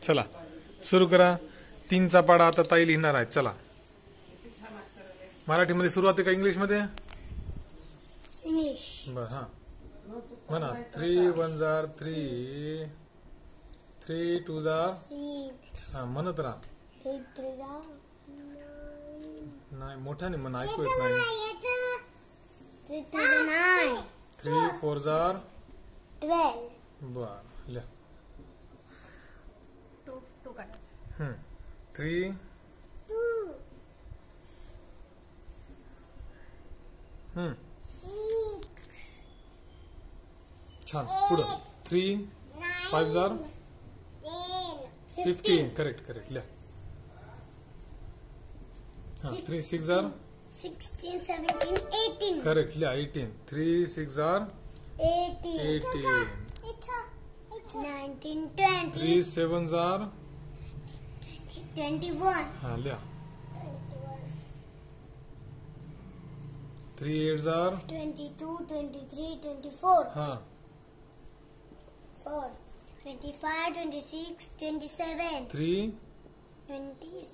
चला सुरू करा. 3चा पाडा आता ताई लिहिणार आहेत. चला, मराठीमध्ये सुरुवात आहे का इंग्लिशमध्ये? इंग्लिश. बर, हा म्हणा. 3 1 जार 3, 3 2 जार, हा म्हणत राहा. नाही मोठ्याने म्हणा, ऐकू येत नाही. 3 4 जार 12. बर, लिहा. 2 3 छान. पुढं 3 5 जार 15. करेक्ट लिहा. हा 3 6 जार 16 17 18. करेक्ट लिहा. 18. 3 6 जार 18. 19 20. 3 7 जार 21. हा लिहा. 3 8 जार 22 23 24. हा 4 25 26 27. 3 27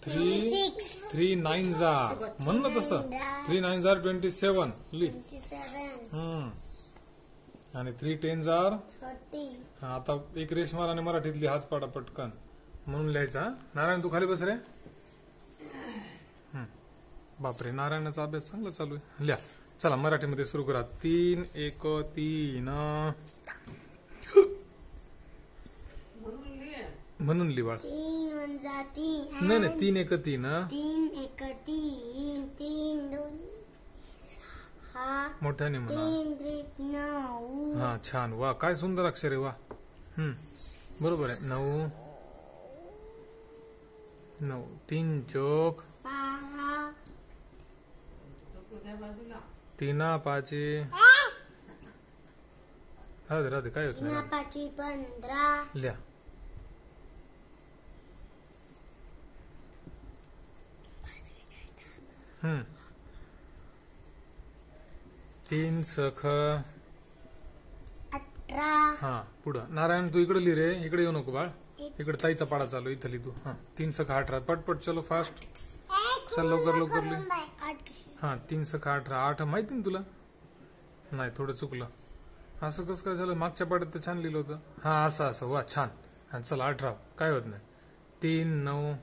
3 26 3 9 जार म्हण ना तसं. 3 9 जार 27 लिह. 27 आणि 3 10 जार 30. हा. आता एक रेश मार आणि मराठीतली हाच पाडा पटकन म्हणून लिहायचा. नारायण तू खाली बस रे. बापरे, नारायणाचा अभ्यास चांगला चालू आहे. लिहा. चला मराठीमध्ये सुरू करा. 3 1 3 म्हणून लिहा. 3 1 जा 3. नाही 3 1 3 3 1 3 3 2 6. मोठ्याने म्हणा. 3 3 9. हा छान. वा काय सुंदर अक्षर आहे. वा बरोबर आहे. 9 9 3 चौक 12. 3 5 राधे काय होत 3 नाही. 5 15. लिहा. 3 सख 18. हा. पुढं नारायण तू इकडे लिह रे. इकडे येऊ नको बाळ. इकडे ताईचा पाडा चालू. इथं लिह तू. हा 3 सख 18. पटपट चलो फास्ट. चल लवकर लिह. हा 3 सख 18. 8 माहिती ना तुला? नाही थोडं चुकलं. असं कसं काय झालं? मागच्या पाड्यात तर छान लिहिलं होतं. हा असं वा छान. हा चल 18 काय होत नाही. 3 9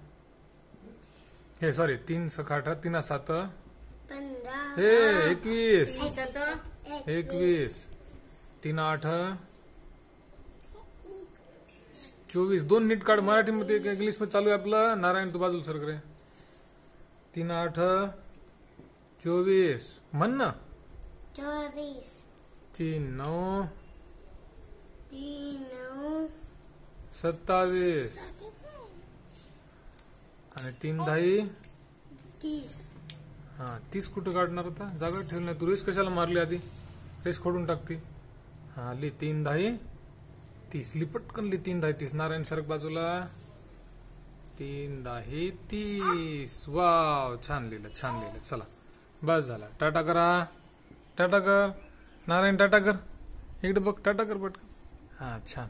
हे सॉरी 3 सख 18 3 7 15. हे 21 21 21 3 8 24. 2 नीट काढ. मराठीमध्ये इंग्लिश मध्ये चालू आहे आपलं. नारायण तू बाजूला सरक रे. 3 8 24 म्हण ना. 24. 3 9 3 9 27 आणि 3 10 30. हा 30 कुठं काढणार होता? जागा ठेवली नाही. तू रेस कशाला मारली आधी? रेस खोडून टाकती. हा लिह. 3 10 30 लिपटकन लिह. 3 10 30. नारायण सरक बाजूला. 3 10 30. वाव छान लिहिलं. चला बस झाला. टाटा करा. टाटा कर नारायण. टाटा कर. इकडे बघ. टाटा कर पटकन. हा छान.